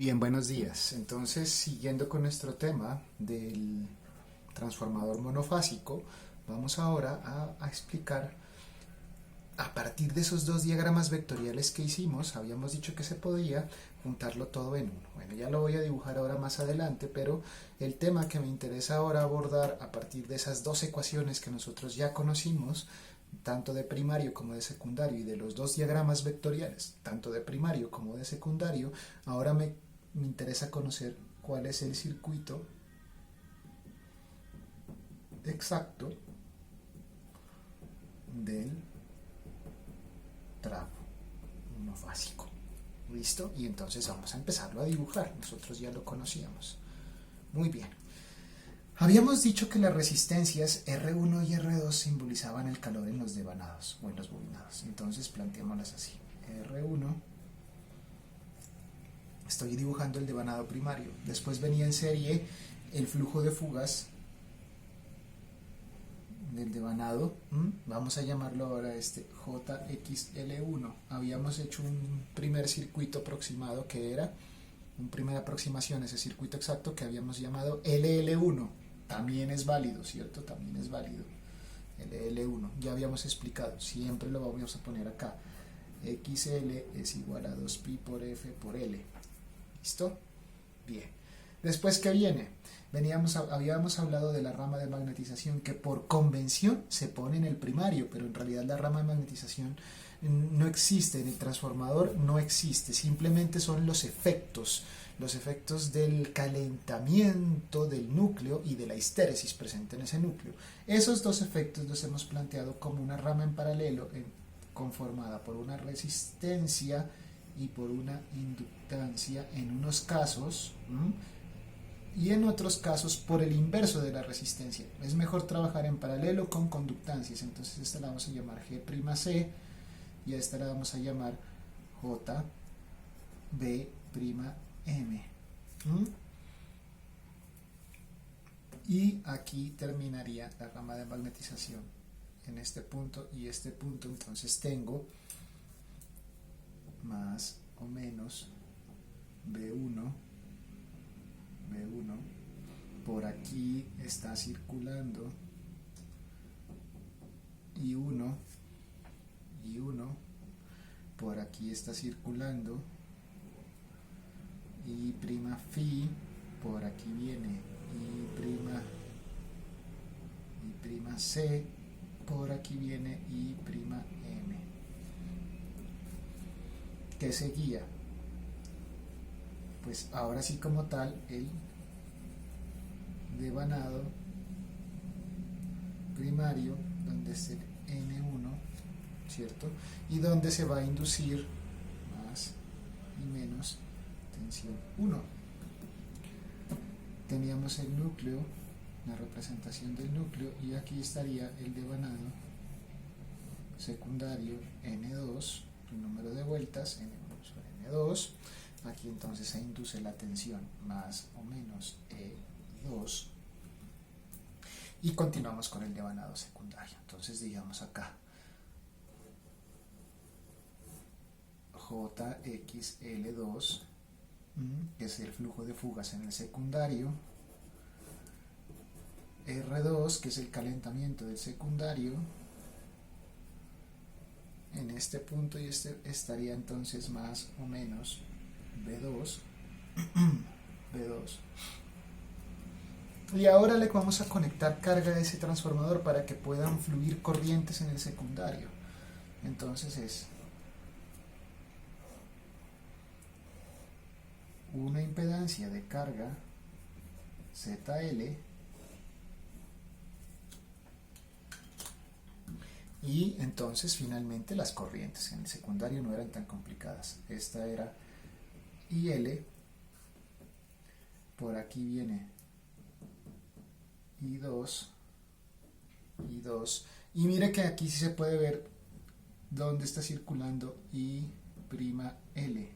Bien, buenos días. Entonces, siguiendo con nuestro tema del transformador monofásico, vamos ahora a explicar a partir de esos dos diagramas vectoriales que hicimos. Habíamos dicho que se podía juntarlo todo en uno. Bueno, ya lo voy a dibujar ahora más adelante, pero el tema que me interesa ahora abordar a partir de esas dos ecuaciones que nosotros ya conocimos, tanto de primario como de secundario, y de los dos diagramas vectoriales, tanto de primario como de secundario, ahora me interesa conocer cuál es el circuito exacto del trafo monofásico. ¿Listo? Y entonces vamos a empezarlo a dibujar. Nosotros ya lo conocíamos. Muy bien. Habíamos dicho que las resistencias R1 y R2 simbolizaban el calor en los devanados o en los bobinados. Entonces planteémoslas así. R1, estoy dibujando el devanado primario. Después venía en serie el flujo de fugas del devanado. Vamos a llamarlo ahora JXL1. Habíamos hecho un primer circuito aproximado que era una primera aproximación a ese circuito exacto que habíamos llamado LL1. También es válido, ¿cierto? También es válido. LL1. Ya habíamos explicado. Siempre lo vamos a poner acá. XL es igual a 2pi por F por L. ¿Listo? Bien. Después, ¿qué viene? Habíamos hablado de la rama de magnetización que por convención se pone en el primario, pero en realidad la rama de magnetización no existe, en el transformador no existe, simplemente son los efectos del calentamiento del núcleo y de la histéresis presente en ese núcleo. Esos dos efectos los hemos planteado como una rama en paralelo conformada por una resistencia y por una inductancia en unos casos, y en otros casos por el inverso de la resistencia. Es mejor trabajar en paralelo con conductancias. Entonces esta la vamos a llamar G'(C) y a esta la vamos a llamar JB'(M). Y aquí terminaría la rama de magnetización en este punto y este punto. Entonces tengo más o menos B1, por aquí está circulando I1, por aquí está circulando I' phi, por aquí viene I' C, por aquí viene I'(M). ¿Qué seguía? Pues ahora sí, como tal, el devanado primario, donde es el N1, ¿cierto? Y donde se va a inducir más y menos tensión 1. Teníamos el núcleo, la representación del núcleo, y aquí estaría el devanado secundario N2, el número de vueltas, N2. Aquí entonces se induce la tensión más o menos E2 y continuamos con el devanado secundario. Entonces digamos acá JXL2, que es el flujo de fugas en el secundario, R2, que es el calentamiento del secundario en este punto, y este estaría entonces más o menos B2. Y ahora le vamos a conectar carga a ese transformador para que puedan fluir corrientes en el secundario. Entonces es una impedancia de carga ZL y entonces finalmente las corrientes en el secundario no eran tan complicadas. Esta era IL, por aquí viene I2, y mire que aquí sí se puede ver dónde está circulando I'(L).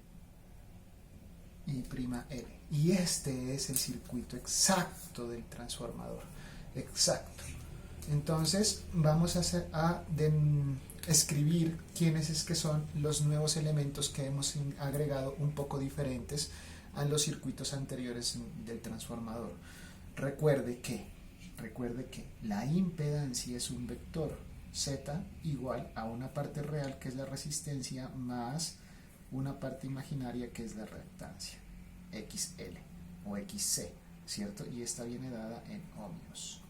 Y este es el circuito exacto del transformador, exacto. Entonces vamos a escribir quiénes es que son los nuevos elementos que hemos agregado un poco diferentes a los circuitos anteriores del transformador. Recuerde que la impedancia es un vector Z igual a una parte real que es la resistencia más una parte imaginaria que es la reactancia, XL o XC, ¿cierto? Y esta viene dada en ohmios.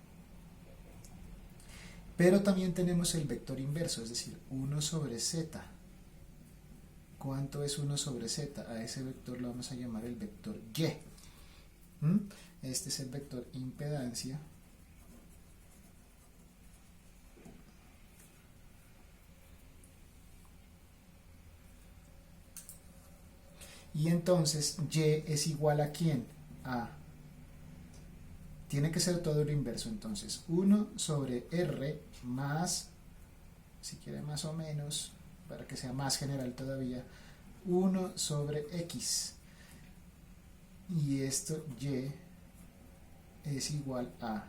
Pero también tenemos el vector inverso, es decir, 1 sobre Z. ¿Cuánto es 1 sobre Z? A ese vector lo vamos a llamar el vector Y. Este es el vector impedancia. Y entonces Y es igual a ¿quién? Tiene que ser todo lo inverso, entonces 1 sobre R más, si quiere más o menos, para que sea más general todavía, 1 sobre X. Y esto Y es igual a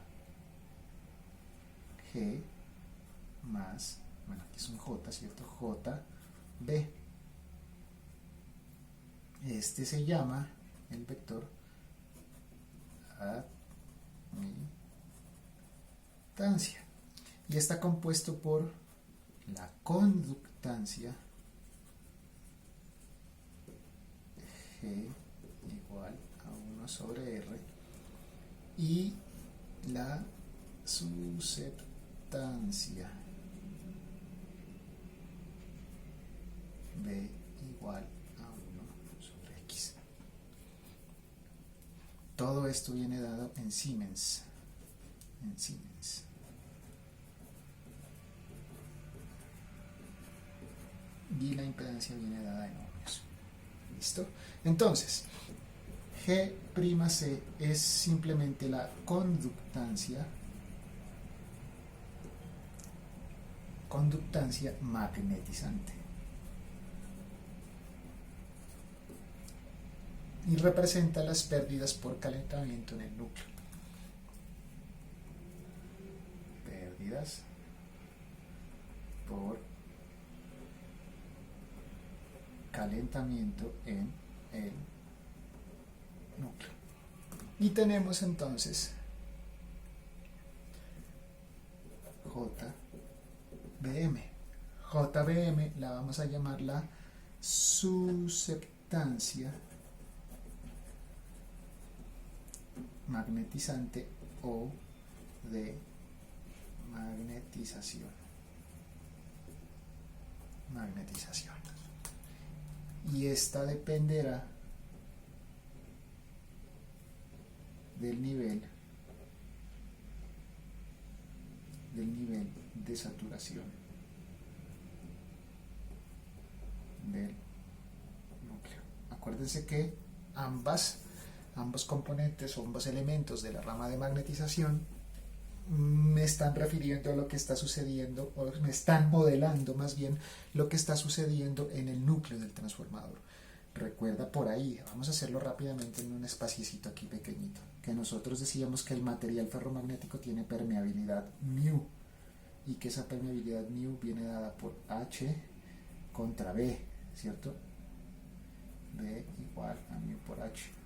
G más, bueno, aquí es un J, ¿cierto? JB. Este se llama el vector admitancia y está compuesto por la conductancia G igual a 1 sobre R y la susceptancia B igual a 1 sobre X. Todo esto viene dado en Siemens. Y la impedancia viene dada en ohmios. ¿Listo? Entonces, G'(C) es simplemente la conductancia magnetizante. Y representa las pérdidas por calentamiento en el núcleo. Pérdidas por calentamiento en el núcleo. Y tenemos entonces JBM. JBM la vamos a llamar la susceptancia magnetizante o de magnetización. Y esta dependerá del nivel de saturación del núcleo. Acuérdense que ambos componentes o ambos elementos de la rama de magnetización me están refiriendo a lo que está sucediendo, o me están modelando más bien lo que está sucediendo en el núcleo del transformador. Recuerda por ahí, vamos a hacerlo rápidamente en un espaciecito aquí pequeñito, que nosotros decíamos que el material ferromagnético tiene permeabilidad μ y que esa permeabilidad μ viene dada por H contra B, ¿cierto? B igual a μ por H.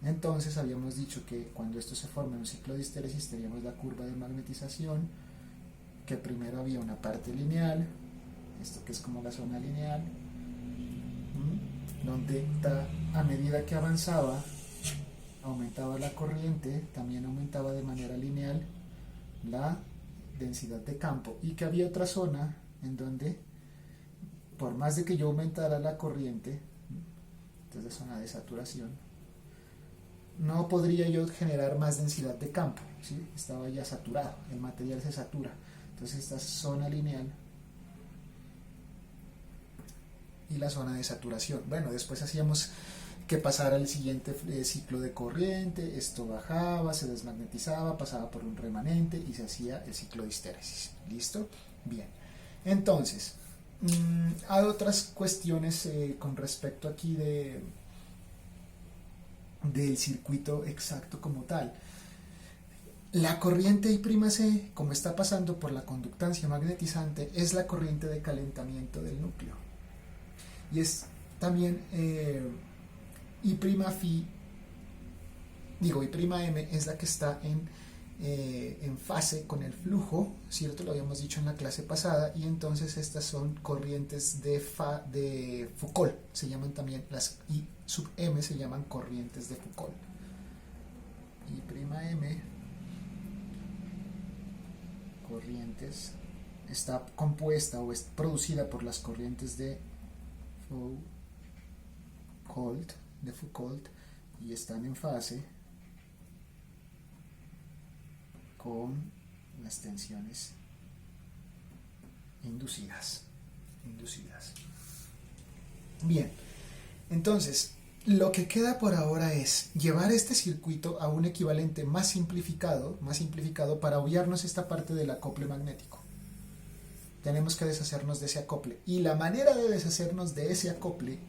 Entonces habíamos dicho que cuando esto se forma en un ciclo de histéresis teníamos la curva de magnetización, que primero había una parte lineal, esto que es como la zona lineal, donde a medida que avanzaba aumentaba la corriente, también aumentaba de manera lineal la densidad de campo, y que había otra zona en donde por más de que yo aumentara la corriente, entonces zona de saturación, no podría yo generar más densidad de campo, ¿sí? Estaba ya saturado, el material se satura. Entonces esta zona lineal y la zona de saturación. Bueno, después hacíamos que pasara el siguiente ciclo de corriente, esto bajaba, se desmagnetizaba, pasaba por un remanente y se hacía el ciclo de histéresis. ¿Listo? Bien. Entonces, hay otras cuestiones con respecto aquí del circuito exacto como tal. La corriente I'(C), como está pasando por la conductancia magnetizante, es la corriente de calentamiento del núcleo. Y es también y prima phi, y prima m es la que está en fase con el flujo, ¿cierto? Lo habíamos dicho en la clase pasada, y entonces estas son corrientes de Foucault, se llaman también, las I sub m se llaman corrientes de Foucault. I prima m, corrientes, está compuesta o es producida por las corrientes de Foucault, y están en fase con las tensiones inducidas. Bien, entonces lo que queda por ahora es llevar este circuito a un equivalente más simplificado para obviarnos esta parte del acople magnético. Tenemos que deshacernos de ese acople, y la manera de deshacernos de ese acople,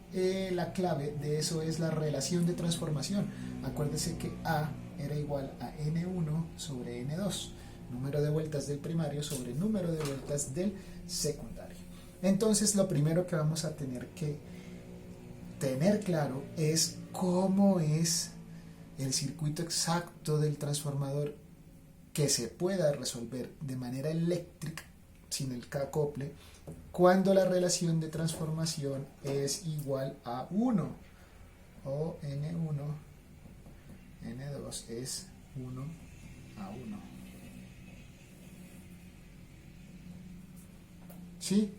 la clave de eso es la relación de transformación. Acuérdese que A era igual a N1 sobre N2, número de vueltas del primario sobre número de vueltas del secundario. Entonces lo primero que vamos a tener que tener claro es cómo es el circuito exacto del transformador que se pueda resolver de manera eléctrica sin el acople cuando la relación de transformación es igual a 1, o N1 N2 es 1 a 1. ¿Sí?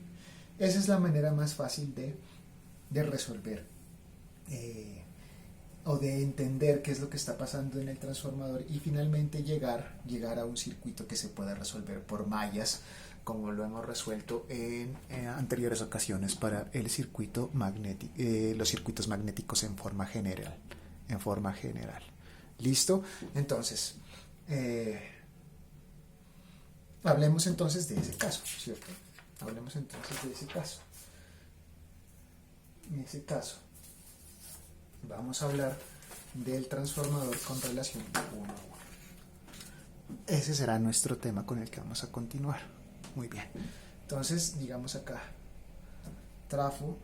Esa es la manera más fácil de resolver o de entender qué es lo que está pasando en el transformador, y finalmente llegar a un circuito que se pueda resolver por mallas, como lo hemos resuelto en anteriores ocasiones para el circuito magnético, los circuitos magnéticos en forma general. ¿Listo? Entonces, hablemos entonces de ese caso, ¿cierto? Hablemos entonces de ese caso. En ese caso, vamos a hablar del transformador con relación 1 a 1. Ese será nuestro tema con el que vamos a continuar. Muy bien. Entonces, digamos acá, trafo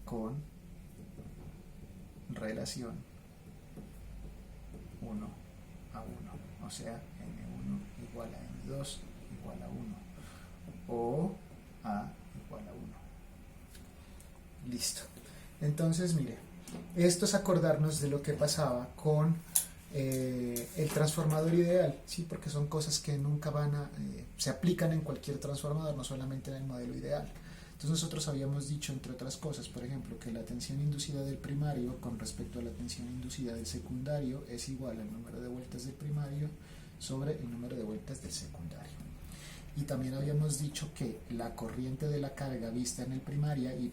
con relación 1 a 1, o sea, N1 igual a N2 igual a 1, o A igual a 1. Listo. Entonces, mire, esto es acordarnos de lo que pasaba con el transformador ideal, ¿sí? Porque son cosas que nunca se aplican en cualquier transformador, no solamente en el modelo ideal. Entonces nosotros habíamos dicho, entre otras cosas, por ejemplo, que la tensión inducida del primario con respecto a la tensión inducida del secundario es igual al número de vueltas del primario sobre el número de vueltas del secundario. Y también habíamos dicho que la corriente de la carga vista en el primaria, I',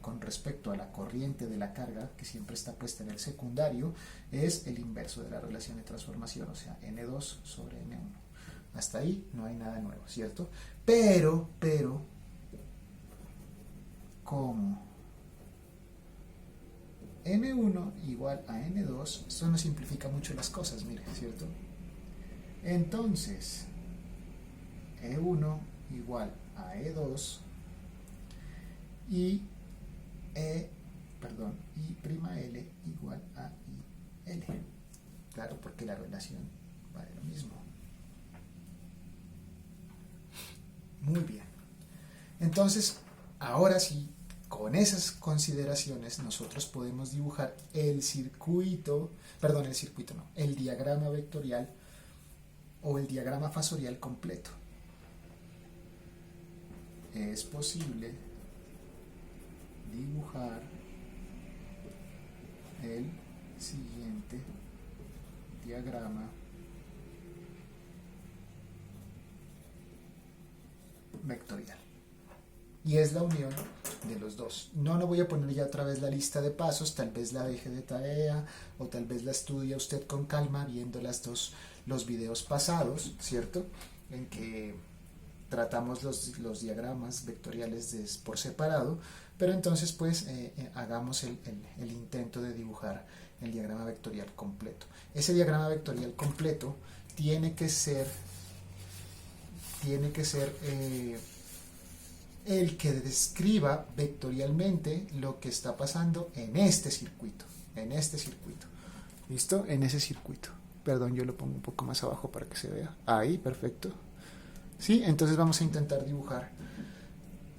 con respecto a la corriente de la carga, que siempre está puesta en el secundario, es el inverso de la relación de transformación, o sea, N2 sobre N1. Hasta ahí no hay nada nuevo, ¿cierto? Pero, como N1 igual a N2, esto nos simplifica mucho las cosas, mire, ¿cierto? Entonces, E1 igual a E2 y I', igual a IL. Claro, porque la relación vale lo mismo. Muy bien. Entonces, ahora sí, con esas consideraciones nosotros podemos dibujar el diagrama vectorial o el diagrama fasorial completo. Es posible dibujar el siguiente diagrama vectorial, y es la unión de los dos. No voy a poner ya otra vez la lista de pasos, tal vez la deje de tarea o tal vez la estudie usted con calma viendo los videos pasados, ¿cierto? En que tratamos los diagramas vectoriales por separado, pero entonces pues hagamos el intento de dibujar el diagrama vectorial completo. Ese diagrama vectorial completo tiene que ser el que describa vectorialmente lo que está pasando en este circuito, ¿listo? En ese circuito. Perdón, yo lo pongo un poco más abajo para que se vea. Ahí, perfecto. ¿Sí? Entonces vamos a intentar dibujar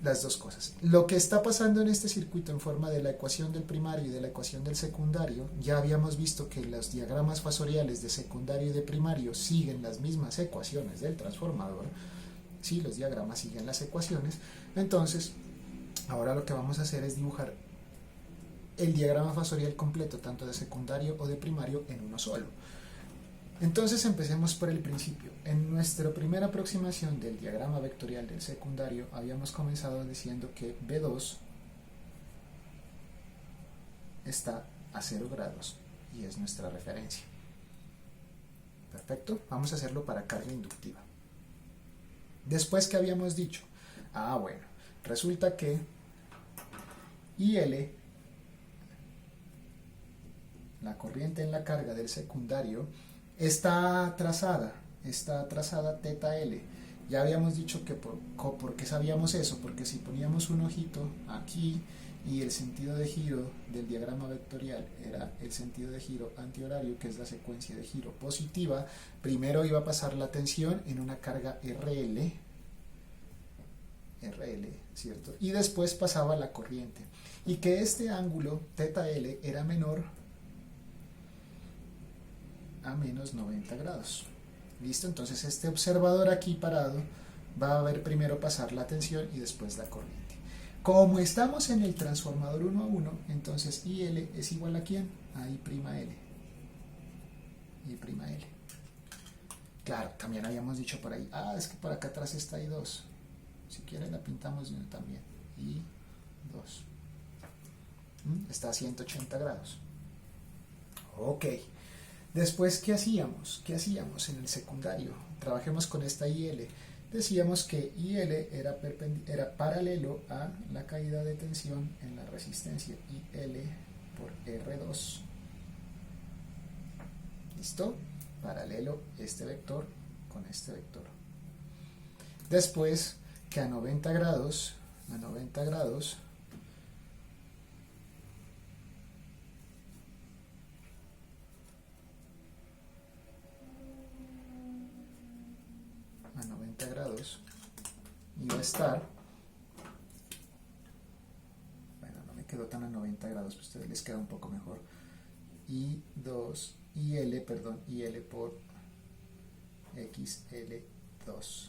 las dos cosas. Lo que está pasando en este circuito en forma de la ecuación del primario y de la ecuación del secundario, ya habíamos visto que los diagramas fasoriales de secundario y de primario siguen las mismas ecuaciones del transformador. Sí, los diagramas siguen las ecuaciones. Entonces, ahora lo que vamos a hacer es dibujar el diagrama fasorial completo, tanto de secundario o de primario, en uno solo. Entonces empecemos por el principio. En nuestra primera aproximación del diagrama vectorial del secundario habíamos comenzado diciendo que B2 está a 0 grados y es nuestra referencia. Perfecto, vamos a hacerlo para carga inductiva. Después, ¿qué habíamos dicho? Bueno, resulta que IL, la corriente en la carga del secundario, está trazada teta L. Ya habíamos dicho que ¿por qué sabíamos eso? Porque si poníamos un ojito aquí y el sentido de giro del diagrama vectorial era el sentido de giro antihorario, que es la secuencia de giro positiva, primero iba a pasar la tensión en una carga RL, ¿cierto? Y después pasaba la corriente. Y que este ángulo, teta L, era menor a menos 90 grados. ¿Listo? Entonces este observador aquí parado va a ver primero pasar la tensión y después la corriente. Como estamos en el transformador 1 a 1, entonces IL es igual a ¿quién? A I', I'. Claro, también habíamos dicho por ahí, es que por acá atrás está I2. Si quieren la pintamos también. I2. Está a 180 grados. Ok. Después, ¿qué hacíamos? En el secundario? Trabajemos con esta IL. Decíamos que IL era paralelo a la caída de tensión en la resistencia IL por R2. ¿Listo? Paralelo este vector con este vector. Después, que a 90 grados, iba a estar, bueno, no me quedó tan a 90 grados, pues a ustedes les queda un poco mejor, IL por XL2,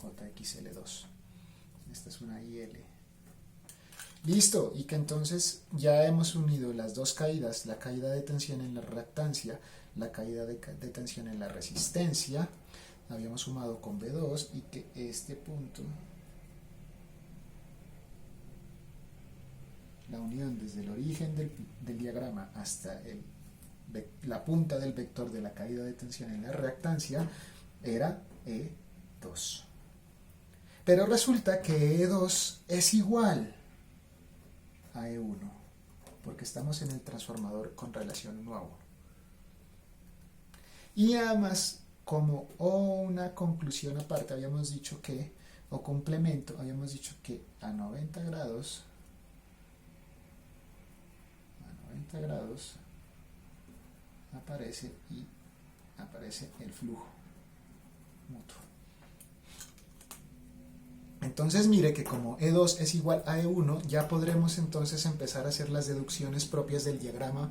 JXL2. Esta es una IL. Listo, y que entonces ya hemos unido las dos caídas, la caída de tensión en la reactancia, la caída de tensión en la resistencia, habíamos sumado con B2, y que este punto, la unión desde el origen del diagrama hasta la punta del vector de la caída de tensión en la reactancia, era E2. Pero resulta que E2 es igual a E1, porque estamos en el transformador con relación 1 a 1. Y además, como una conclusión aparte, habíamos dicho que, o complemento, habíamos dicho que a 90 grados aparece el flujo mutuo. Entonces mire que como E2 es igual a E1, ya podremos entonces empezar a hacer las deducciones propias del diagrama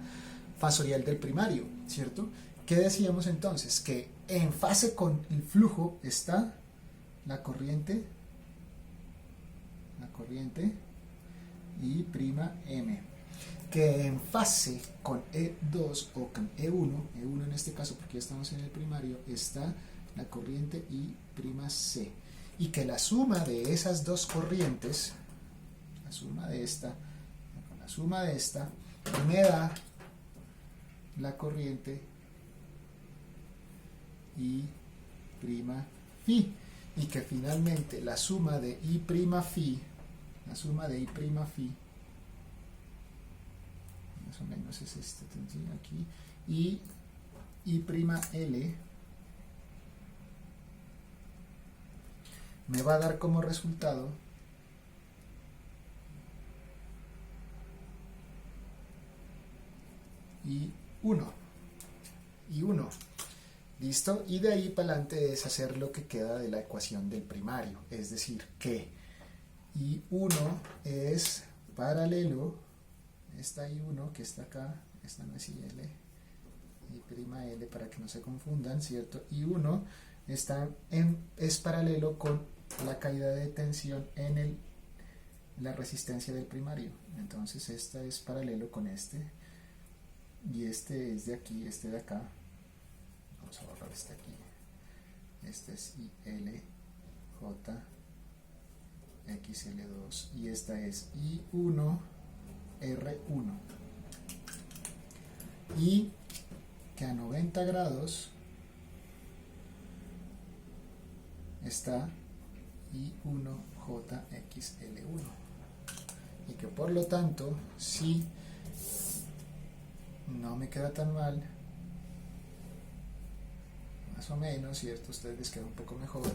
fasorial del primario, ¿cierto? ¿Qué decíamos entonces? Que en fase con el flujo está la corriente I'M, que en fase con E2 o con E1 en este caso porque ya estamos en el primario, está la corriente I'C, y que la suma de esas dos corrientes, la suma de esta con la suma de esta, me da la corriente I' phi, y que finalmente la suma de I' phi, más o menos es este aquí, y I'L me va a dar como resultado I1. I1. ¿Listo? Y de ahí para adelante es hacer lo que queda de la ecuación del primario. Es decir, que I1 es paralelo, esta I1 que está acá, esta no es IL, I', para que no se confundan, ¿cierto? I1 es paralelo con la caída de tensión en la resistencia del primario. Entonces esta es paralelo con este, y este es de aquí, este de acá. Vamos a borrar este aquí. Este es IL, J, XL2, y esta es I1, R1. Y que a 90 grados está I1JXL1, y que por lo tanto, si no me queda tan mal, más o menos, ¿cierto? A ustedes les queda un poco mejor.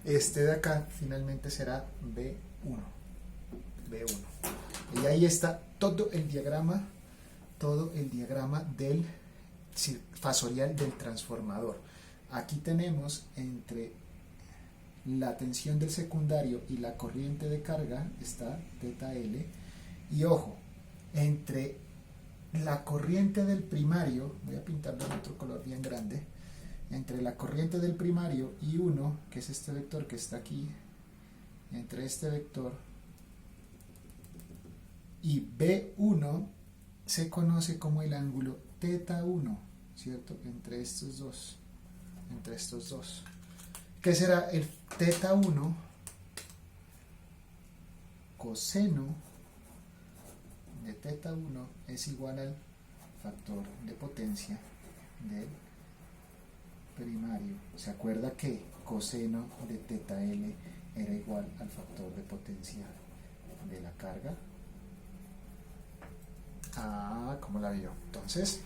Este de acá finalmente será B1. Y ahí está todo el diagrama del fasorial del transformador. Aquí tenemos entre la tensión del secundario y la corriente de carga está teta L, y ojo, entre la corriente del primario, voy a pintarlo en otro color bien grande, entre la corriente del primario I1, que es este vector que está aquí, entre este vector y B1 se conoce como el ángulo teta 1, ¿cierto? Entre estos dos. ¿Qué será el teta 1? Coseno de teta 1 es igual al factor de potencia del primario. ¿Se acuerda que coseno de teta L era igual al factor de potencia de la carga? ¿Cómo la vio? Entonces,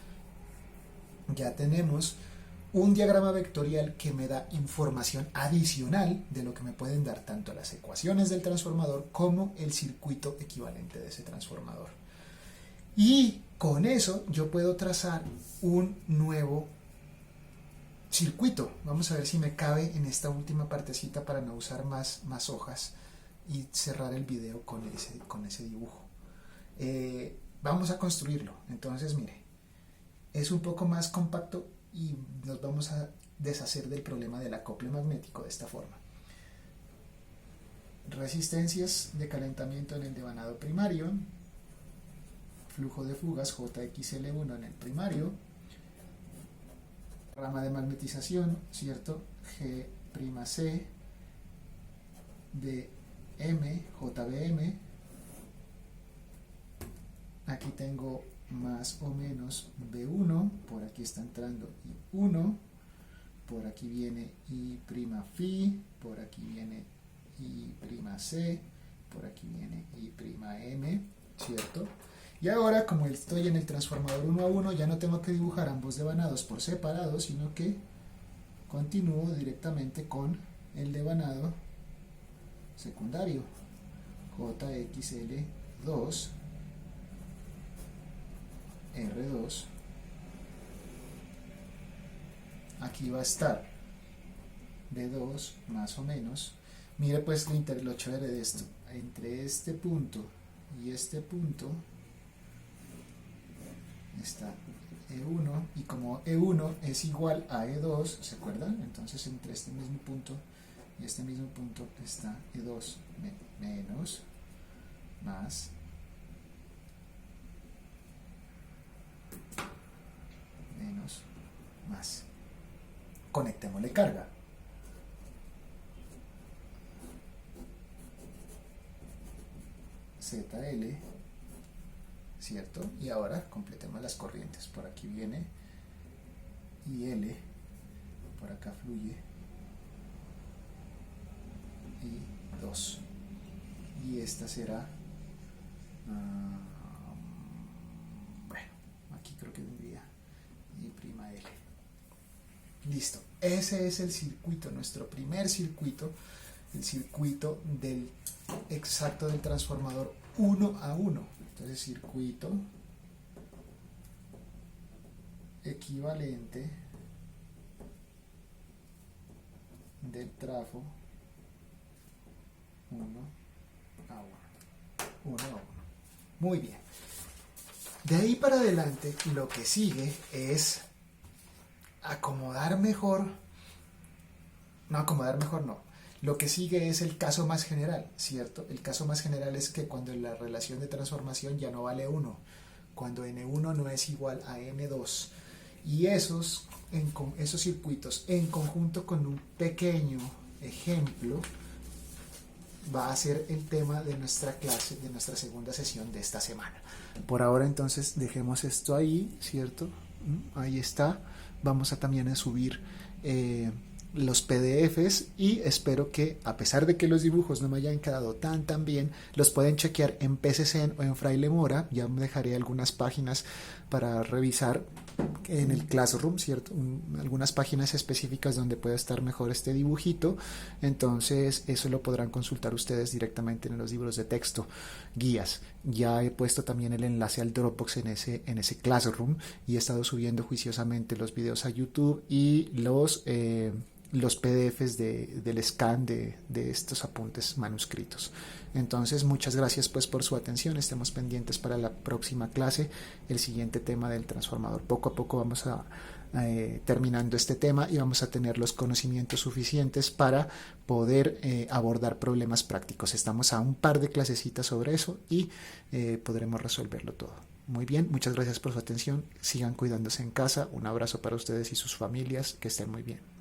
ya tenemos un diagrama vectorial que me da información adicional de lo que me pueden dar tanto las ecuaciones del transformador como el circuito equivalente de ese transformador. Y con eso yo puedo trazar un nuevo circuito. Vamos a ver si me cabe en esta última partecita para no usar más hojas y cerrar el video con ese dibujo. Vamos a construirlo. Entonces, mire, es un poco más compacto y nos vamos a deshacer del problema del acople magnético de esta forma. Resistencias de calentamiento en el devanado primario, flujo de fugas JXL1 en el primario, rama de magnetización, ¿cierto? G'(C) de M, JBM. Aquí tengo más o menos B1, por aquí está entrando I1, por aquí viene I'(Φ), por aquí viene I'(C), por aquí viene I'(M), ¿cierto? Y ahora, como estoy en el transformador 1 a 1, ya no tengo que dibujar ambos devanados por separado, sino que continúo directamente con el devanado secundario, JXL2, R2. Aquí va a estar B2 más o menos. Mire pues lo chévere de esto, entre este punto y este punto está E1, y como E1 es igual a E2, ¿se acuerdan? Entonces entre este mismo punto y este mismo punto está E2 menos más más. Conectémosle carga. ZL, ¿cierto? Y ahora completemos las corrientes. Por aquí viene IL, por acá fluye I2, y esta será bueno, aquí creo que vendría I'(L). Listo, ese es el circuito, nuestro primer circuito, el circuito exacto del transformador uno a uno. Entonces circuito equivalente del trafo 1 a 1. 1 a 1. Muy bien. De ahí para adelante lo que sigue es acomodar mejor. No, acomodar mejor no. Lo que sigue es el caso más general, ¿cierto? El caso más general es que cuando la relación de transformación ya no vale 1, cuando N1 no es igual a N2. Y esos circuitos en conjunto con un pequeño ejemplo va a ser el tema de nuestra clase, de nuestra segunda sesión de esta semana. Por ahora entonces dejemos esto ahí, ¿cierto? Ahí está. Vamos a también a subir los PDFs y espero que, a pesar de que los dibujos no me hayan quedado tan bien, los pueden chequear en PCCen o en Fraile Mora. Ya me dejaré algunas páginas para revisar en el Classroom, ¿cierto? Algunas páginas específicas donde pueda estar mejor este dibujito. Entonces eso lo podrán consultar ustedes directamente en los libros de texto, guías. Ya he puesto también el enlace al Dropbox en ese Classroom y he estado subiendo juiciosamente los videos a YouTube y los PDFs del scan de estos apuntes manuscritos. Entonces muchas gracias pues por su atención, estemos pendientes para la próxima clase, el siguiente tema del transformador. Poco a poco vamos terminando este tema y vamos a tener los conocimientos suficientes para poder abordar problemas prácticos. Estamos a un par de clasecitas sobre eso y podremos resolverlo todo. Muy bien, muchas gracias por su atención, sigan cuidándose en casa, un abrazo para ustedes y sus familias, que estén muy bien.